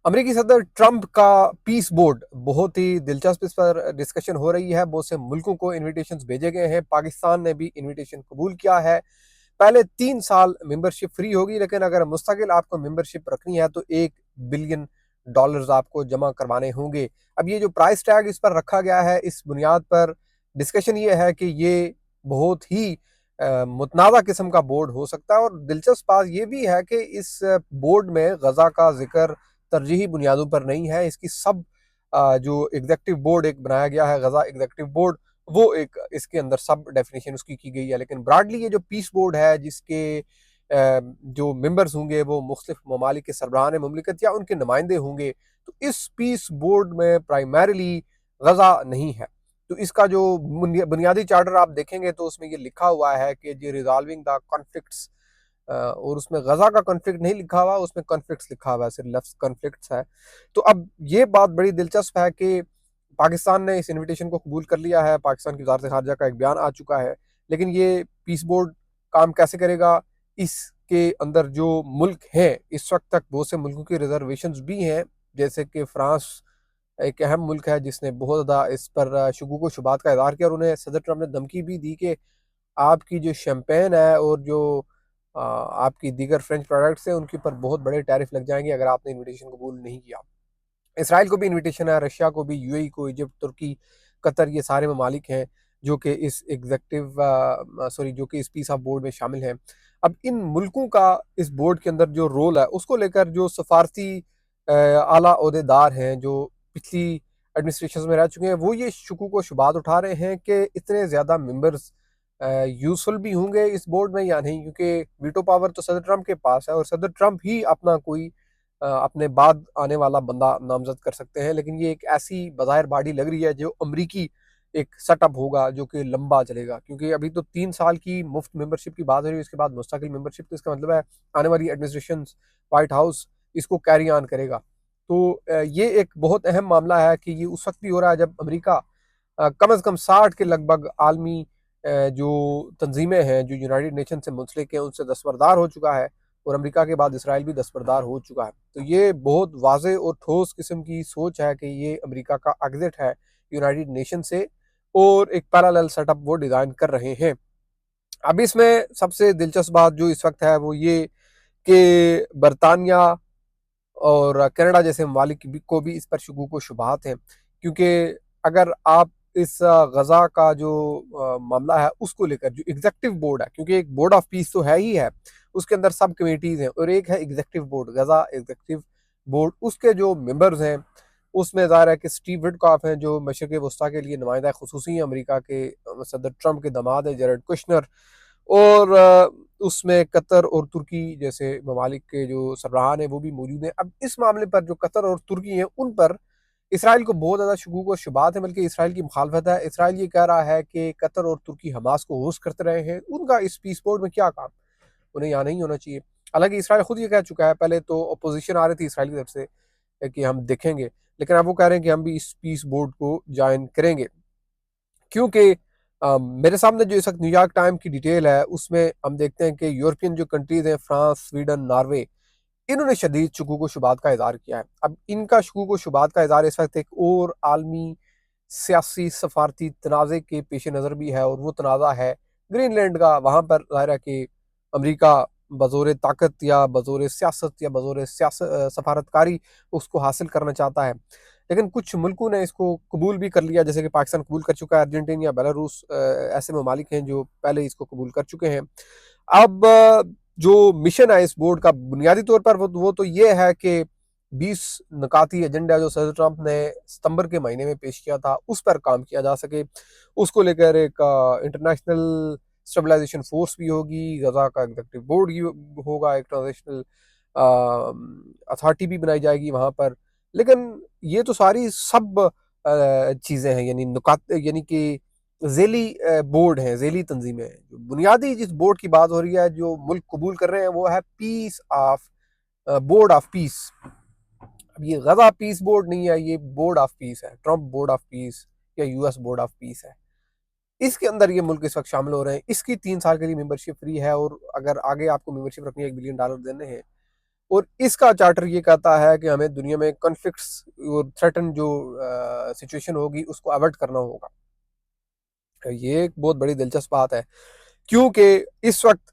امریکی صدر ٹرمپ کا پیس بورڈ بہت ہی دلچسپ، اس پر ڈسکشن ہو رہی ہے۔ بہت سے ملکوں کو انویٹیشنز بھیجے گئے ہیں، پاکستان نے بھی انویٹیشن قبول کیا ہے۔ پہلے 3 سال ممبرشپ فری ہوگی، لیکن اگر مستقل آپ کو ممبرشپ رکھنی ہے تو $1 بلین آپ کو جمع کروانے ہوں گے۔ اب یہ جو پرائس ٹیگ اس پر رکھا گیا ہے، اس بنیاد پر ڈسکشن یہ ہے کہ یہ بہت ہی متنازع قسم کا بورڈ ہو سکتا ہے، اور دلچسپ بات یہ بھی ہے کہ اس بورڈ میں غزہ کا ذکر ترجیحی بنیادوں پر نہیں ہے۔ اس کی سب جو ایگزیکٹو بورڈ ایک بنایا گیا ہے، غزہ ایگزیکٹو بورڈ، وہ ایک اس کے اندر سب ڈیفینیشن اس کی گئی ہے۔ لیکن براڈلی یہ جو پیس بورڈ ہے، جس کے جو ممبرز ہوں گے وہ مختلف ممالک کے سربراہان مملکت یا ان کے نمائندے ہوں گے، تو اس پیس بورڈ میں پرائمریلی غزہ نہیں ہے۔ تو اس کا جو بنیادی چارٹر آپ دیکھیں گے تو اس میں یہ لکھا ہوا ہے کہ جی ریزالونگ دا کانفلکٹس، اور اس میں غزہ کا کنفلکٹ نہیں لکھا ہوا، اس میں کنفلکٹس لکھا ہوا ہے، صرف لفظ کنفلکٹس ہے۔ تو اب یہ بات بڑی دلچسپ ہے کہ پاکستان نے اس انویٹیشن کو قبول کر لیا ہے، پاکستان کی وزارت خارجہ کا ایک بیان آ چکا ہے، لیکن یہ پیس بورڈ کام کیسے کرے گا؟ اس کے اندر جو ملک ہیں، اس وقت تک بہت سے ملکوں کی ریزرویشنز بھی ہیں، جیسے کہ فرانس ایک اہم ملک ہے جس نے بہت زیادہ اس پر شکوک و شبہات کا اظہار کیا، اور انہیں صدر ٹرمپ نے دھمکی بھی دی کہ آپ کی جو شیمپین ہے اور جو آپ کی دیگر فرینچ پروڈکٹس ہیں، ان کے اوپر بہت بڑے ٹیرف لگ جائیں گے اگر آپ نے انویٹیشن قبول نہیں کیا۔ اسرائیل کو بھی انویٹیشن ہے، رشیا کو بھی، UAE کو، ایجپٹ، ترکی، قطر، یہ سارے ممالک ہیں جو کہ اس جو کہ اس پیس آف بورڈ میں شامل ہیں۔ اب ان ملکوں کا اس بورڈ کے اندر جو رول ہے، اس کو لے کر جو سفارتی اعلیٰ عہدیدار ہیں جو پچھلی ایڈمنسٹریشنز میں رہ چکے ہیں، وہ یہ شکوک و شبہات اٹھا رہے ہیں کہ اتنے زیادہ ممبرز یوزفل بھی ہوں گے اس بورڈ میں یا نہیں، کیونکہ ویٹو پاور تو صدر ٹرمپ کے پاس ہے، اور صدر ٹرمپ ہی اپنا کوئی اپنے بعد آنے والا بندہ نامزد کر سکتے ہیں۔ لیکن یہ ایک ایسی بظاہر باڈی لگ رہی ہے جو امریکی ایک سیٹ اپ ہوگا جو کہ لمبا چلے گا، کیونکہ ابھی تو 3 سال کی مفت ممبرشپ کی بات ہو رہی ہے، اس کے بعد مستقل ممبرشپ، تو اس کا مطلب ہے آنے والی ایڈمنسٹریشن، وائٹ ہاؤس اس کو کیری آن کرے گا۔ تو یہ ایک بہت اہم معاملہ ہے کہ یہ اس وقت بھی ہو رہا ہے جب امریکہ کم از کم 60 کے لگ بھگ عالمی جو تنظیمیں ہیں جو یونائٹڈ نیشن سے منسلک ہیں، ان سے دستبردار ہو چکا ہے، اور امریکہ کے بعد اسرائیل بھی دستبردار ہو چکا ہے۔ تو یہ بہت واضح اور ٹھوس قسم کی سوچ ہے کہ یہ امریکہ کا ایگزٹ ہے یونائٹڈ نیشن سے، اور ایک پیرالل سیٹ اپ وہ ڈیزائن کر رہے ہیں۔ اب اس میں سب سے دلچسپ بات جو اس وقت ہے وہ یہ کہ برطانیہ اور کینیڈا جیسے ممالک کو بھی اس پر شکوک و شبہات ہیں، کیونکہ اگر آپ اس غزہ کا جو معاملہ ہے اس کو لے کر جو ایگزیکٹو بورڈ ہے، کیونکہ ایک بورڈ آف پیس تو ہے ہی ہے، اس کے اندر سب کمیٹیز ہیں، اور ایک ہے executive board, Gaza executive board, اس کے جو ممبرز ہیں اس میں ظاہر ہے کہ اسٹیو وڈکاف ہیں جو مشرق وسطیٰ کے لیے نمائندہ خصوصی ہیں امریکہ کے، صدر ٹرمپ کے داماد ہیں جیرڈ کشنر، اور اس میں قطر اور ترکی جیسے ممالک کے جو سربراہان ہیں وہ بھی موجود ہیں۔ اب اس معاملے پر جو قطر اور ترکی ہیں ان پر اسرائیل کو بہت زیادہ شکوک و شبہات ہیں، بلکہ اسرائیل کی مخالفت ہے۔ اسرائیل یہ کہہ رہا ہے کہ قطر اور ترکی حماس کو ہوسٹ کرتے رہے ہیں، ان کا اس پیس بورڈ میں کیا کام، انہیں یہاں نہیں ہونا چاہیے۔ حالانکہ اسرائیل خود یہ کہہ چکا ہے، پہلے تو اپوزیشن آ رہی تھی اسرائیل کی طرف سے کہ ہم دیکھیں گے، لیکن اب وہ کہہ رہے ہیں کہ ہم بھی اس پیس بورڈ کو جوائن کریں گے، کیونکہ میرے سامنے جو اس وقت نیو یارک ٹائم کی ڈیٹیل ہے اس میں ہم دیکھتے ہیں کہ یورپین جو کنٹریز ہیں، فرانس، سویڈن، ناروے، انہوں نے شدید شکوک و شبہات کا اظہار کیا ہے۔ اب ان کا شکوک و شبہات کا اظہار اس وقت ایک اور عالمی سیاسی سفارتی تنازع کے پیش نظر بھی ہے، اور وہ تنازع ہے گرین لینڈ کا۔ وہاں پر ظاہر ہے کہ امریکہ بزور طاقت یا بزور سیاست یا بزور سفارتکاری اس کو حاصل کرنا چاہتا ہے، لیکن کچھ ملکوں نے اس کو قبول بھی کر لیا، جیسے کہ پاکستان قبول کر چکا ہے، ارجنٹین یا بیلاروس ایسے ممالک ہیں جو پہلے اس کو قبول کر چکے ہیں۔ اب جو مشن ہے اس بورڈ کا بنیادی طور پر وہ تو یہ ہے کہ 20 نکاتی ایجنڈا جو صدر ٹرمپ نے ستمبر کے مہینے میں پیش کیا تھا اس پر کام کیا جا سکے، اس کو لے کر ایک انٹرنیشنل اسٹیبلائزیشن فورس بھی ہوگی، غزہ کا ایگزیکٹو بورڈ ہوگا، ایک ٹرانزیشنل اتھارٹی بھی بنائی جائے گی وہاں پر۔ لیکن یہ تو ساری سب چیزیں ہیں، یعنی نکات، یعنی کہ ذیلی بورڈ ہیں، ذیلی تنظیمیں ہیں۔ جو بنیادی جس بورڈ کی بات ہو رہی ہے جو ملک قبول کر رہے ہیں وہ ہے پیس آف بورڈ آف پیس۔ اب یہ غزہ پیس بورڈ نہیں ہے، یہ بورڈ آف پیس ہے، ٹرمپ بورڈ آف پیس یا US بورڈ آف پیس ہے۔ اس کے اندر یہ ملک اس وقت شامل ہو رہے ہیں، اس کی 3 سال کے لیے ممبرشپ فری ہے، اور اگر آگے آپ کو ممبرشپ رکھنی ہے $1 بلین دینے ہیں اور اس کا چارٹر یہ کہتا ہے کہ ہمیں دنیا میں کنفلکٹس اور تھریٹن جو سچویشن ہوگی اس کو اوائڈ کرنا ہوگا. یہ ایک بہت بڑی دلچسپ بات ہے کیونکہ اس وقت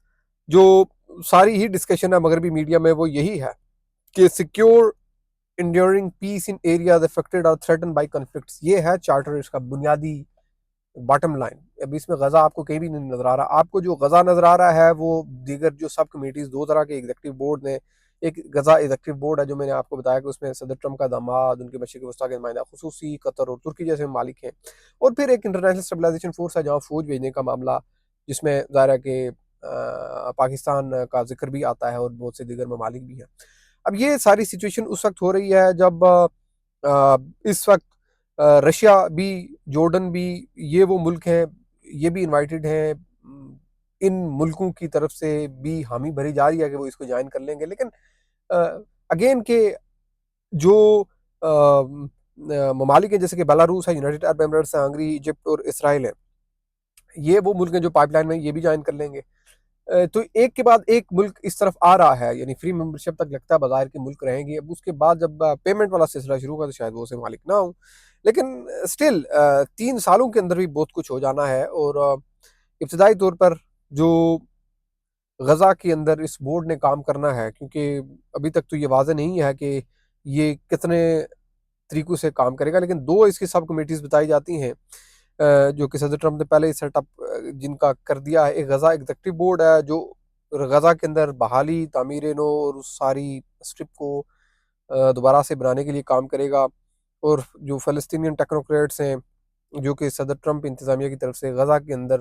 جو ساری ہی ڈسکشن ہے مغربی میڈیا میں وہ یہی ہے کہ secure enduring peace in areas affected اور تھریٹن بائی کنفلکٹس. یہ ہے چارٹر اس کا بنیادی باٹم لائن. ابھی اس میں غزہ آپ کو کہیں بھی نہیں نظر آ رہا. آپ کو جو غزہ نظر آ رہا ہے وہ دیگر جو سب کمیٹیز 2 طرح کے ایگزیکٹو بورڈ نے. ایک غزہ ایگزیکٹو بورڈ ہے جو میں نے آپ کو بتایا کہ اس میں صدر ٹرمپ کا داماد, ان کے مشرق وسطیٰ کے نمائندہ خصوصی, قطر اور ترکی جیسے ممالک ہیں. اور پھر ایک انٹرنیشنل اسٹیبلائزیشن فورس ہے جہاں فوج بھیجنے کا معاملہ, جس میں ظاہر ہے کہ پاکستان کا ذکر بھی آتا ہے اور بہت سے دیگر ممالک بھی ہیں. اب یہ ساری سچویشن اس وقت ہو رہی ہے جب اس وقت رشیا بھی, جارڈن بھی, یہ وہ ملک ہیں, یہ بھی انوائٹڈ ہیں. ان ملکوں کی طرف سے بھی حامی بھری جا رہی ہے کہ وہ اس کو جوائن کر لیں گے. لیکن اگین کہ جو ممالک ہیں جیسے کہ بیلاروس ہے, یونائٹڈ عرب ایمریٹس ہے, ہنگری, ایجپٹ اور اسرائیل ہے, یہ وہ ملک ہیں جو پائپ لائن میں یہ بھی جوائن کر لیں گے. تو ایک کے بعد ایک ملک اس طرف آ رہا ہے, یعنی فری ممبرشپ تک لگتا ہے بظاہر کے ملک رہیں گے. اب اس کے بعد جب پیمنٹ والا سلسلہ شروع ہوگا تو شاید وہ سے مالک نہ ہوں. لیکن اسٹل 3 سالوں کے اندر بھی بہت کچھ ہو جانا ہے. اور ابتدائی طور پر جو غزہ کے اندر اس بورڈ نے کام کرنا ہے, کیونکہ ابھی تک تو یہ واضح نہیں ہے کہ یہ کتنے طریقوں سے کام کرے گا, لیکن 2 اس کی سب کمیٹیز بتائی جاتی ہیں جو کہ صدر ٹرمپ نے پہلے ہی سیٹ اپ جن کا کر دیا ہے. ایک غزہ ایگزیکٹو بورڈ ہے جو غزہ کے اندر بحالی, تعمیر نو اور اس ساری اسٹرپ کو دوبارہ سے بنانے کے لیے کام کرے گا. اور جو فلسطینین ٹیکنوکریٹس ہیں جو کہ صدر ٹرمپ انتظامیہ کی طرف سے غزہ کے اندر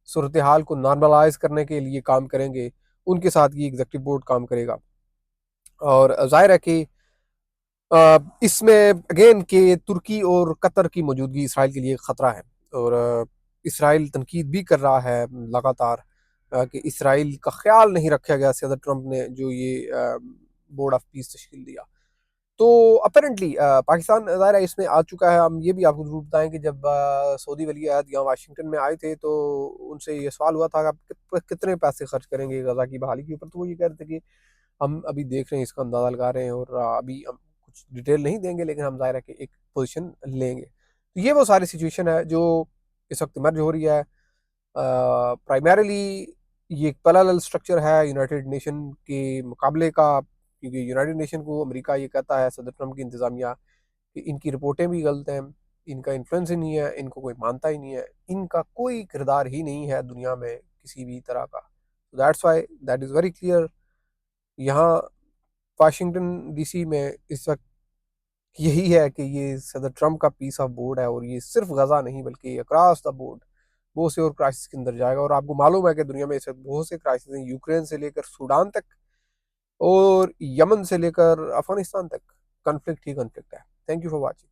صورتحال کو نارملائز کرنے کے لیے کام کریں گے, ان کے ساتھ یہ ایگزیکٹو بورڈ کام کرے گا. اور ظاہر ہے کہ اس میں اگین کہ ترکی اور قطر کی موجودگی اسرائیل کے لیے خطرہ ہے. اور اسرائیل تنقید بھی کر رہا ہے لگاتار کہ اسرائیل کا خیال نہیں رکھا گیا صدر ٹرمپ نے جو یہ بورڈ آف پیس تشکیل دیا. تو اپیرنٹلی پاکستان ظاہر ہے اس میں آ چکا ہے. ہم یہ بھی آپ کو ضرور بتائیں کہ جب سعودی ولی عہد یہاں واشنگٹن میں آئے تھے تو ان سے یہ سوال ہوا تھا کہ آپ کتنے پیسے خرچ کریں گے غزہ کی بحالی کے اوپر. تو وہ یہ کہہ رہے تھے کہ ہم ابھی دیکھ رہے ہیں, اس کا اندازہ لگا رہے ہیں, اور ابھی ہم کچھ ڈیٹیل نہیں دیں گے, لیکن ہم ظاہر ہے کہ ایک پوزیشن لیں گے. تو یہ وہ ساری سچویشن ہے جو اس وقت ایمرج ہو رہی ہے. پرائمریلی یہ ایک پیرالل سٹرکچر ہے یونائٹڈ نیشن کے مقابلے کا, کیونکہ یونائٹڈ نیشن کو امریکہ یہ کہتا ہے صدر ٹرمپ کی انتظامیہ کہ ان کی رپورٹیں بھی غلط ہیں, ان کا انفلوئنس ہی نہیں ہے, ان کو کوئی مانتا ہی نہیں ہے, ان کا کوئی کردار ہی نہیں ہے دنیا میں کسی بھی طرح کا. That's why that is very clear. یہاں واشنگٹن ڈی سی میں اس وقت یہی ہے کہ یہ صدر ٹرمپ کا پیس آف بورڈ ہے, اور یہ صرف غزہ نہیں بلکہ اکراس دا بورڈ بہت سے اور کرائسس کے اندر جائے گا. اور آپ کو معلوم ہے کہ دنیا میں اس وقت بہت سے کرائسس ہیں, یوکرین سے لے کر سوڈان تک اور یمن سے لے کر افغانستان تک کنفلکٹ ہی کنفلکٹ ہے. Thank you for watching.